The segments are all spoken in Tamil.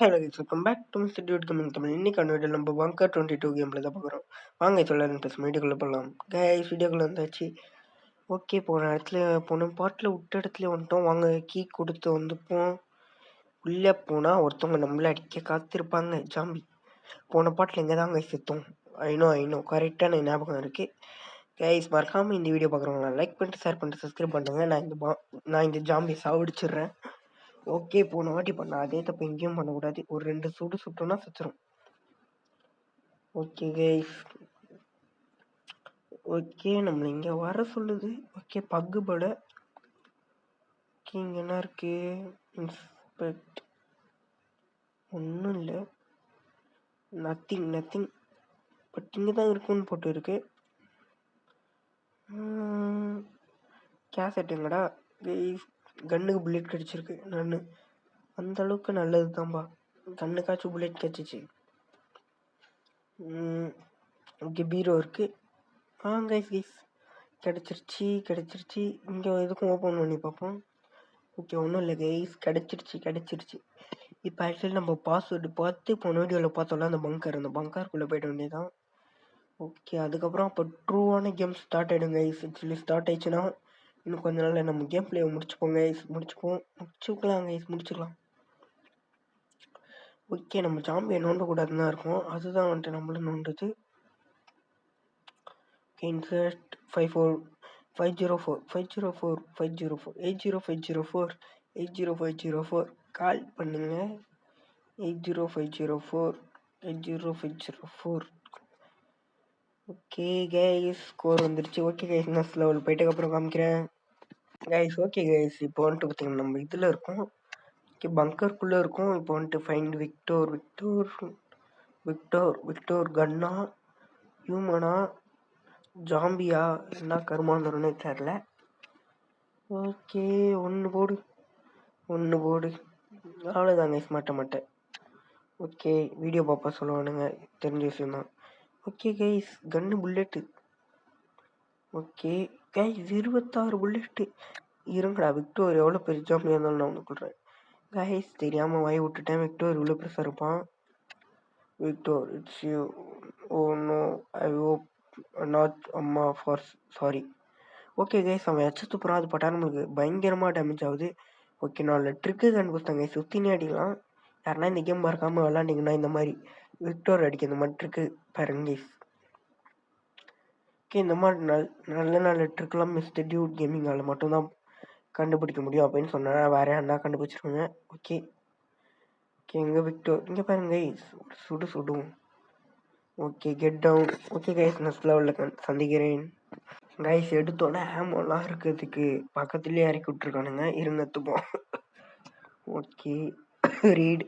Hello guys, welcome back to Mister Dude Gaming Tamil. இன்னைக்கான வீடியோ நம்ம பங்கர் 22 கேமில் தான் பார்க்குறோம். வாங்க சொல்லலாம் பேசும் வீடியோக்குள்ளே போகலாம். கைஸ் வீடியோக்குள்ளே வந்தாச்சு. ஓகே, போன பாட்டில் விட்ட இடத்துல வந்துட்டோம். வாங்க கீ கொடுத்து வந்துப்போம். உள்ளே போனால் ஒருத்தவங்க நம்மள அடிக்க காத்திருப்பாங்க. ஜாம்பி போன பாட்டில் எங்கே தாங்க செத்தோம். ஐநோ கரெக்டான ஞாபகம் இருக்குது. கைஸ் மறக்காமல் இந்த வீடியோ பார்க்குறவங்களா லைக் பண்ணிட்டு ஷேர் பண்ணிட்டு சப்ஸ்கிரைப் பண்ணுங்க. நான் இந்த ஜாம்பி சாவடிச்சிடுறேன். ஓகே, போன வாட்டி பண்ண அதே தப்பு எங்கேயும் பண்ணக்கூடாது. ஒரு 2 சுடு சுட்டோம்னா செத்துரும். ஓகே கைஸ், ஓகே நம்மளை இங்கே வர சொல்லுது. ஓகே பக்கு பட. ஓகே இங்கே என்ன இருக்கு? இன்ஸ்பெக்ட். ஒன்றும் இல்லை, நத்திங். பட் இங்கே தான் இருக்குன்னு போட்டு இருக்கு. கேசட் எங்கடா? கைஸ் கன்னுக்கு புல்லட் கிடச்சிருக்கு. நான் அந்த அளவுக்கு நல்லது தான்பா. கண்ணுக்காச்சும் புல்லட் கிடச்சிச்சு. ஓகே பீரோ இருக்கு. கைஸ் கிடச்சிருச்சு. இங்கே எதுக்கும் ஓப்பன் பண்ணி பார்ப்போம். ஓகே ஒன்றும் இல்லை கைஸ், கிடச்சிருச்சு. இப்போ ஆக்சுவலி நம்ம பாஸ்வேர்டு பார்த்து போன வீடியோவில் பார்த்தோம்ல, அந்த பங்கருக்குள்ளே போயிட வேண்டியதான். ஓகே அதுக்கப்புறம் அப்போ ட்ரூவான கேம் ஸ்டார்ட் ஆகிடும் கைஸ். ஆக்சுவலி ஸ்டார்ட் ஆயிடுச்சுன்னா இன்னும் கொஞ்ச நாள் நம்ம கேம் பிளே முடிச்சுக்கலாம். ஓகே நம்ம ஜாம்பியை நோண்டக்கூடாதுன்னு தான் இருக்கும். அதுதான் வந்துட்டு நம்மளும் நோண்டுது. ஓகே இன்சர்ட் 50504 கால் பண்ணுங்க. 80504. ஓகே கைஸ் ஸ்கோர் வந்துருச்சு. ஓகே கைஸ் நெக்ஸ்ட் லெவல் போயிட்டு அப்புறம் காமிக்கிறேன் கைஸ். ஓகே கைஸ் இப்போ வந்துட்டு பார்த்தீங்கன்னா நம்ம இதில் இருக்கோம். ஓகே பங்கருக்குள்ளே இருக்கும். இப்போ வந்துட்டு ஃபைண்ட் விக்டோர் கன்னா ஹியூமனா ஜாம்பியா என்ன கருமாந்தரம்னே தெரில. ஓகே ஒன்று போடு அவ்வளோதாங்க கைஸ், மாட்டேன். ஓகே வீடியோ பார்ப்ப சொல்லுவானுங்க, தெரிஞ்ச விஷயம்தான். ஓகே கைஸ் கன்னு புல்லெட்டு. Okay guys 26 bullet. இருங்கடா, விக்டோர் எவ்வளோ பெரிய ஜாம்பியாக இருந்தாலும் நான் ஒன்று சொல்கிறேன் கைஸ். தெரியாமல் வாய் விட்டுட்டேன். விக்டோர் இவ்வளோ பெருசாக இருப்பான். Victor it's you. Oh no, I hope not அம்மா ஃபார் சாரி. ஓகே கைஸ் அவன் எச்ச துப்புறான். அது பட்டா நம்மளுக்கு பயங்கரமாக டேமேஜ் ஆகுது. ஓகே நான் ட்ரிக்கு கண்டுபிடிச்சாங்க, சுற்றினே அடிக்கலாம். யாருன்னா இந்த கேம் மறக்காமல் விளாண்டிங்கன்னா இந்த மாதிரி விக்டோர் அடிக்க இந்த மாதிரி ட்ரிக்கு பாருங்க கைஸ். ஓகே இந்த மாதிரி நல்ல ட்ரிக்லாம் மிஸ்டர் டியூட் கேமிங்கால் மட்டும்தான் கண்டுபிடிக்க முடியும் அப்படின்னு சொன்னேன். வேற யாருன்னா கண்டுபிடிச்சிருவாங்க. ஓகே எங்கே விக்டோர்? இங்கே பாருங்க கைஸ், சுடும். Okay get down. Okay guys next லெவலில் சந்திக்கிறேன் கைஸ். எடுத்தோன்னே ஹேமோலாம் இருக்கிறதுக்கு பக்கத்துலேயே இறக்கி விட்ருக்கானுங்க. இருங்க துப்போம். ஓகே ரீட்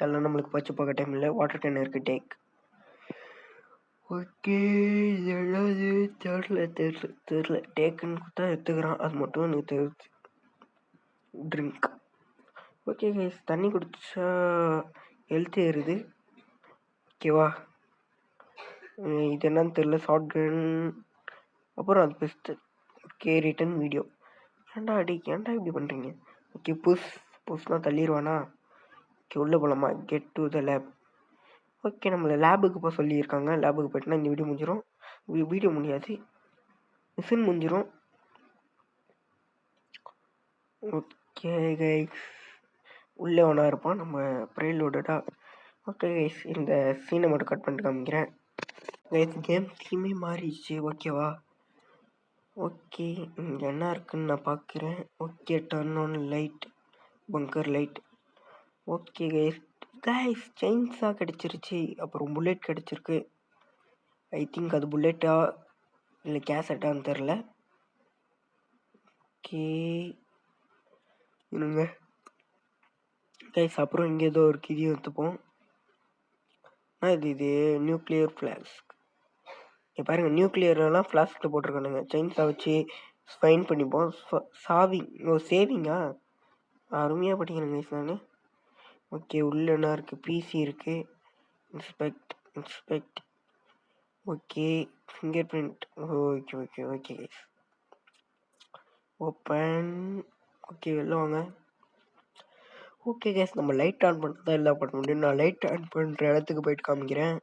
எல்லாம் நம்மளுக்கு பச்சு பார்க்க டைம் இல்லை. வாட்டர் கேன் இருக்குது, டேக். ஓகே ஏதாவது தெரில டேக்குன்னு கொடுத்தா எடுத்துக்கிறான். அது மட்டும் எனக்கு தெரியுது. ட்ரிங்க். ஓகே கைஸ் தண்ணி குடிச்சா ஹெல்த் ஏறுது. ஓகேவா, இது என்னன்னு தெரில. ஷார்ட் கன், அப்புறம் அது பெஸ்ட்டு. Okay return video. ஏன்டா இப்படி பண்ணுறீங்க? ஓகே புஷ்னால் தள்ளிடுவானா? ஓகே உள்ளே போகலாமா? Get to the lab. Okay நம்மளை லேபுக்கு போக சொல்லியிருக்காங்க. லேபுக்கு போயிட்டுனா இந்த வீடியோ முடிஞ்சிடும். வீடியோ முடியாது, மிஷின் முடிஞ்சிடும். ஓகே கைஸ் உள்ளே ஒன்றா இருப்பான் நம்ம ப்ரேலோடடா. ஓகே கைஸ் இந்த சீனை மட்டும் கட் பண்ணிட்டு காமிக்கிறேன் கைஸ். கேம் தீமே மாறிடுச்சு. ஓகேவா, ஓகே இங்கே என்ன இருக்குன்னு நான் பார்க்குறேன். Okay turn on light, bunker light. Okay guys chainsaw கிடச்சிருச்சு. அப்புறம் புல்லட் கிடச்சிருக்கு. ஐ திங்க் அது புல்லட்டா இல்லை கேசட்டான்னு தெரில. ஓகே இருங்க கைஸ், அப்புறம் இங்கே ஏதோ ஒரு கிதி எடுத்துப்போம். இது நியூக்ளியர் ஃப்ளாஸ்க். இங்கே பாருங்கள், நியூக்ளியர்லாம் ஃப்ளாஸ்கில் போட்டிருக்கானுங்க. செயின்ஸா வச்சு ஃபைன் பண்ணிப்போம். சேவிங்கா அருமையாக படிக்கணும் கைஸ் நான். ஓகே உள்ள என்ன இருக்குது? பிசி இருக்குது. Inspect. Okay finger print. Okay guys open. Okay வெளில வாங்க. ஓகே கேஸ், நம்ம லைட் ஆன் பண்ணிட்டு தான் எல்லாம் பண்ண முடியும். நான் லைட் ஆன் பண்ணுற இடத்துக்கு போயிட்டு காமிக்கிறேன்.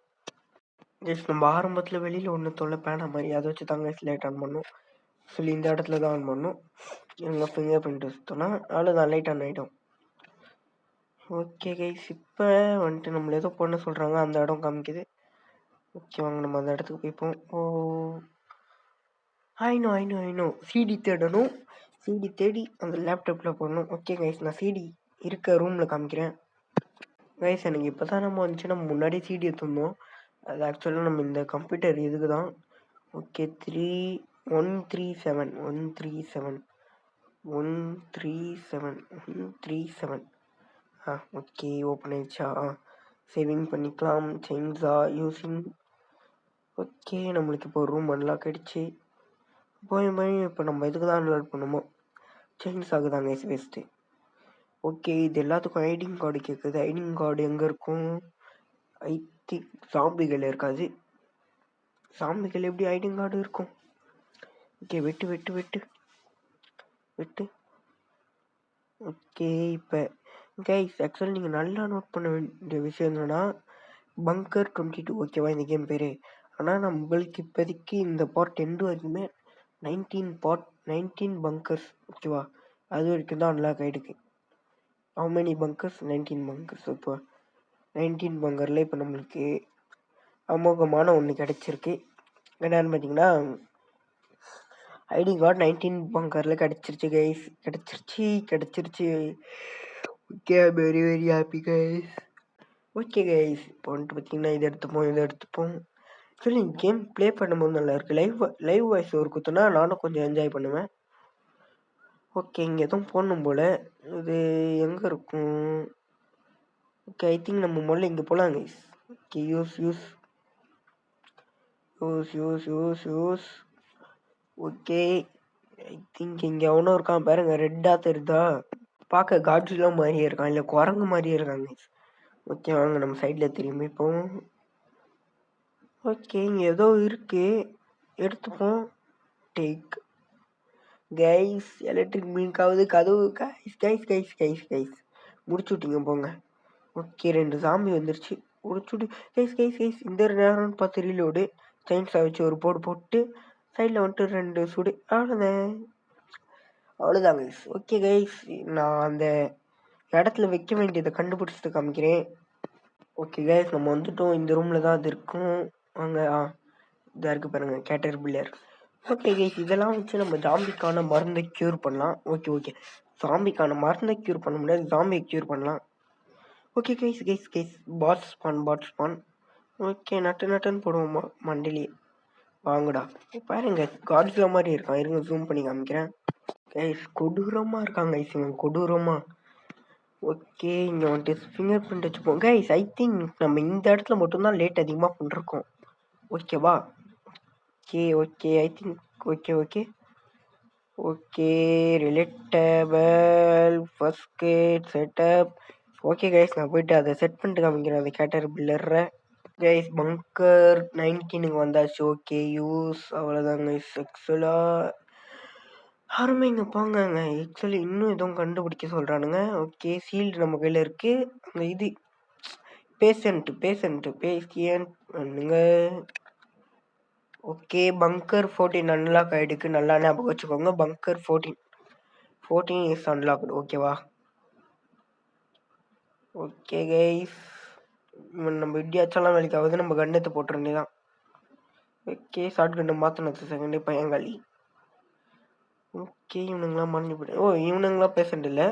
கேஸ், நம்ம ஆரம்பத்தில் வெளியில் ஒன்று தொல்லை பேனா மாதிரி அதை வச்சு தாங்க லைட் ஆன் பண்ணோம். சொல்லி இந்த இடத்துல தான் ஆன் பண்ணோம். எங்கள் ஃபிங்கர் பிரிண்ட் வச்சுட்டோன்னா அவ்வளோதான், லைட் ஆன் ஆகிடும். ஓகே கைஸ், இப்போ வந்துட்டு நம்மள ஏதோ பண்ண சொல்கிறாங்க, அந்த இடம் காமிக்குது. ஓகே வாங்க நம்ம அந்த இடத்துக்கு போய்ப்போம். ஐநோ சிடி தேடணும். சிடி தேடி அந்த லேப்டாப்பில் போடணும். ஓகே கைஸ், நான் சிடி இருக்க ரூமில் காமிக்கிறேன். கைஸ், எனக்கு இப்போ தான் நம்ம வந்துச்சு, நம்ம முன்னாடி சிடி எடுத்துருந்தோம். அது ஆக்சுவலாக நம்ம இந்த கம்ப்யூட்டர் இதுக்கு தான். ஓகே 137 ஓகே ஓப்பன் ஆயிடுச்சா? சேவிங் பண்ணிக்கலாம். Chainsaw using. ஓகே, நம்மளுக்கு இப்போ ரூம் அன்லாக் ஆகிடுச்சு. போய் இப்போ நம்ம எதுக்கு தான் அன்லாக் பண்ணுமோ, செயின்ஸாக தாங்க வேஸ்ட்டு. ஓகே, இது எல்லாத்துக்கும் ஐடிங் கார்டு கேட்குது. ஐடிங் கார்டு எங்கே இருக்கும்? ஐ திங்க் சாம்பிகள் இருக்காது. சாம்பிகள் எப்படி ஐடிங் கார்டு இருக்கும்? ஓகே, வெட்டு. ஓகே, இப்போ கைஸ் ஆக்சுவலி நீங்கள் நல்லா நோட் பண்ண வேண்டிய விஷயம் என்னன்னா, பங்கர் 22 ஓகேவா இந்த கேம் பேர். ஆனால் நம்மளுக்கு இப்போதைக்கு இந்த பார்ட் எண்டு வரைக்குமே 19 பங்கர்ஸ் ஓகேவா, அது வரைக்கும் தான் அன்லாக் ஆகிடுக்கு. How many bunkers? 19 பங்கர்ஸ். இப்போ 19 பங்கரில் இப்போ நம்மளுக்கு அமோகமான ஒன்று கிடச்சிருக்கு. என்னன்னு பார்த்தீங்கன்னா, ஐடி கார்டு 19 பங்கரில் கிடச்சிருச்சு கைஸ். கிடச்சிருச்சு. Okay, very very happy guys. Okay guys, இப்போ வந்துட்டு பார்த்தீங்கன்னா இதை எடுத்துப்போம். ஆக்சுவலி கேம் ப்ளே பண்ணும்போது நல்லா இருக்குது. லைவ் வாய்ஸ் ஒரு குத்துனா நானும் கொஞ்சம் என்ஜாய் பண்ணுவேன். ஓகே, இங்கே எதுவும் போடணும் போல். இது எங்கே இருக்கும்? ஓகே, ஐ திங்க் நம்ம முதல்ல இங்கே போகலாம் guys. Okay, use. Okay, I think இங்கே எவனோ இருக்கான் பாருங்க, ரெட்டாக தெரியுதா? பார்க்க காட்ஸிலாம் மாதிரியே இருக்கான், இல்லை குரங்கு மாதிரியே இருக்காங்க கைஸ். ஓகே வாங்க நம்ம சைடில் திரும்பி போவோம். ஓகே, இங்கே ஏதோ இருக்கு, எடுத்துப்போம். டேக் கைஸ், எலக்ட்ரிக் பிளிங்க் ஆகுது கதவு. கைஸ் முடிச்சு விட்டீங்க போங்க. ஓகே, 2 சாமி வந்துருச்சு. முடிச்சுட்டு கைஸ் இந்த நேரம்னு பார்த்து ரீலோடு சயின்ஸாக வச்சு ஒரு போட்டு சைடில் வந்துட்டு 2 சுடு. அவ்வளோதான் கைஸ். ஓகே கைஸ், நான் அந்த இடத்துல வைக்க வேண்டியதை கண்டுபிடிச்சிட்டு காமிக்கிறேன். ஓகே கைஸ், நம்ம வந்துட்டோம். இந்த ரூமில் தான் அது இருக்கும். அங்கே இதாக இருக்குது பாருங்கள், கேட்டர் பில்லர். ஓகே கைஸ், இதெல்லாம் வச்சு நம்ம ஜாம்பிக்கான மருந்தை க்யூர் பண்ணலாம். ஓகே ஜாம்பிக்கான மருந்தை க்யூர் பண்ண முடியாது, ஜாம்பியை க்யூர் பண்ணலாம். ஓகே கைஸ் பாட் ஸ்பான். ஓகே, நட்டுன்னு போடுவோமா மண்டிலி. வாங்கடா பாருங்க, காட்ஸிலா மாதிரி இருக்கான். இருங்க ஜூம் பண்ணி காமிக்கிறேன். கைஸ், கொடூரமாக இருக்காங்க கைஸ், இவங்க கொடூரமாக. ஓகே, இங்கே வந்துட்டு ஃபிங்கர் பிரிண்ட் வச்சுப்போம் கைஸ். ஐ திங்க் நம்ம இந்த இடத்துல மட்டும்தான் லேட் அதிகமாக பண்ணிருக்கோம். ஓகேவா? Okay I think okay relatable first eight setup. Okay guys, நான் போயிட்டு அதை செட் பண்ணிட்டு காமிக்கிறேன், அதை கேட்டர் பில்லரை. கைஸ், பங்கர் 19 வந்தாச்சு. Okay use. அவ்வளோதாங்க கைஸ். ஆக்சுவலாக யாருமே இங்கே போங்கங்க. ஆக்சுவலி இன்னும் எதுவும் கண்டுபிடிக்க சொல்கிறானுங்க. ஓகே, சீல்டு நம்ம கையில் இருக்குது. அந்த இது பேஷண்ட் பண்ணுங்க. ஓகே, பங்கர் 14 அன்லாக் ஆகிடுக்கு. நல்லா ஞாபகம் வச்சுக்கோங்க, பங்கர் 14 இஸ் அன்லாக்டு. ஓகேவா? ஓகே கைஸ், நம்ம இடியாச்செல்லாம் வேலைக்கு ஆகுது. நம்ம கண்ணத்தை போட்டுற வேண்டியதான். ஓகே, ஷார்ட் கண்ணை மாற்றினது செகண்டே பையங்காலி. ஓகே, இவனுங்களாம் மறந்து போய்ட்டு. இவனுங்களாம் பேஷண்ட் இல்லை.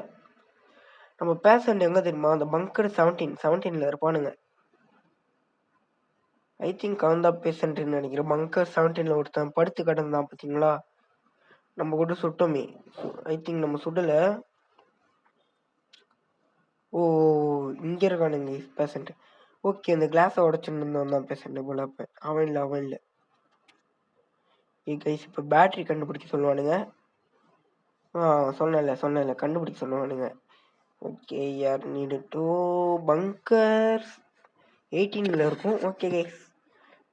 நம்ம பேஷண்ட் எங்கே தெரியுமா? அந்த பங்கர் 17 இருப்பானுங்க. ஐ திங்க் அவன் தான் பேஷண்ட்டுன்னு நினைக்கிறேன். பங்கர் 17 ஒருத்தன் படுத்து கிடந்தான் பார்த்தீங்களா? நம்ம கூட சுட்டோமே. ஐ திங்க் நம்ம சுடலை. இங்கே இருக்கானுங்க பேஷண்ட். ஓகே, இந்த கிளாஸை உடச்சுன்னு தான் பேஷண்ட் போல. அப்போ அவன் இல்லை. கைஸ், இப்போ பேட்ரி கண்டுபிடிக்க சொல்லுவானுங்க. சொன்னல கண்டுபிடிக்க சொல்லுவானுங்க. ஓகே, யார் நீடு டூ பங்கர் 18 இருக்கும். ஓகே கைஸ்,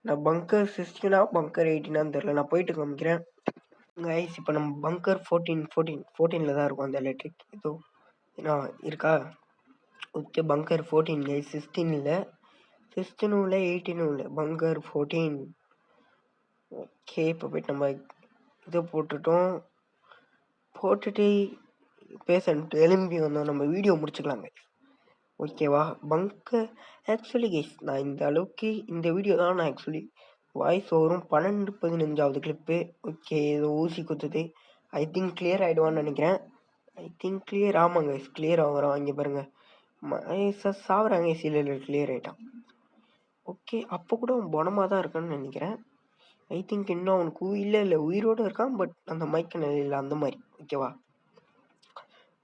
நான் பங்கர் 16 பங்கர் 18 தெரியல. நான் போயிட்டு காமிக்கிறேன் கைஸ். இப்போ நம்ம பங்கர் 14 தான் இருக்கும். அந்த எலக்ட்ரிக் இதோ இருக்கா? ஓகே பங்கர் 14 கைஸ், 16 இல்லை, 16 இல்லை 18 இல்லை, பங்கர் 14. ஓகே இப்போ போயிட்டு நம்ம இதை போட்டுட்டு பேசன்ட்டு எலும்பி வந்தோம், நம்ம வீடியோ முடிச்சுக்கலாங்க. ஓகேவா பங்கர் ஆக்சுவலி கைஸ், நான் இந்த அளவுக்கு இந்த வீடியோ தான் நான் ஆக்சுவலி வாய்ஸ் ஓவரும் 12-15வது கிளிப்பு. ஓகே ஏதோ ஊசி குத்துது, ஐ திங்க் கிளியர் ஆகிடுவான்னு நினைக்கிறேன். ஐ திங்க் கிளியர், ஆமாங்க கிளியர் ஆகிறோம். இங்கே பாருங்க சாவறாங்க, சீலில் கிளியர் ஆகிட்டான். ஓகே அப்போ கூட அவன் பணமாக தான் இருக்கான்னு நினைக்கிறேன். ஐ திங்க் இன்னும் அவனுக்கு இல்லை உயிரோடு இருக்கான், பட் அந்த மைக்க நிலையில் அந்த மாதிரி. ஓகேவா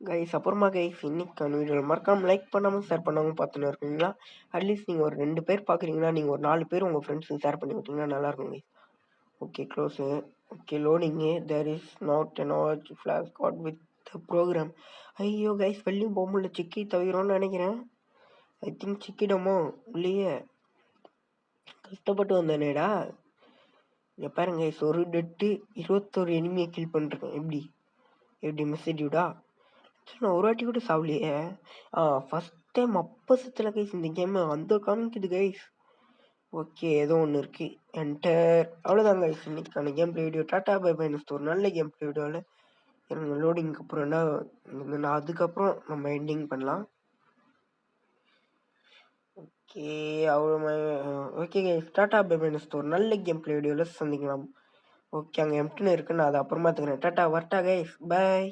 கைஸ், அப்புறமா கைஸ் இன்னைக்கான வீடியோவில் மறக்காமல் லைக் பண்ணாமல் ஷேர் பண்ணாமல் பார்த்துன்னு இருக்கீங்களா? அட்லீஸ்ட் நீங்கள் ஒரு 2 பேர் பார்க்குறீங்கன்னா நீங்கள் ஒரு 4 பேர் உங்கள் ஃப்ரெண்ட்ஸுக்கு ஷேர் பண்ணி விட்டீங்கன்னா நல்லாயிருக்கும் guys. Okay close. Okay loading. There is not an large flash card with the program. ஐயோ கைஸ் வெளியும் போக முடியல, சிக்கி தவிரோன்னு நினைக்கிறேன். ஐ திங்க் சிக்கிடமோ இல்லையே, கஷ்டப்பட்டு வந்தேனேடா. இங்கே பாருங்க கைஸ், ஒரு டெட்டு 21 எனிமியை கில் பண்ணிருக்கேன். எப்படி மெசேஜ்டா நான் ஒரு வாட்டி கூட சாவலையே. ஃபர்ஸ்ட் டைம் அப்போ சுற்றல கைஸ் இந்த கேம் அந்த காமிக்குது கைஸ். ஓகே ஏதோ ஒன்று இருக்கு, என்டர். அவ்வளோதான் கைஸ் இன்னைக்கான கேம் பிளே வீடியோ. டாட்டா பை பை. ஒரு நல்ல கேம் பிளே வீடியோவில் எனக்கு லோடிங்க்கு அப்புறம் என்ன நான் அதுக்கப்புறம் நம்ம எண்டிங் பண்ணலாம். ஓகே அவ்வளோ. ஓகே கைஸ் டாட்டா பை பை. ஒரு நல்ல கேம் பிளே வீடியோவில் சந்திக்கலாம். ஓகே அங்கே எம்டின்னு இருக்கு, நான் அதை அப்புறமா எடுத்துக்கிறேன். டாட்டா வரட்டா கைஸ், பை.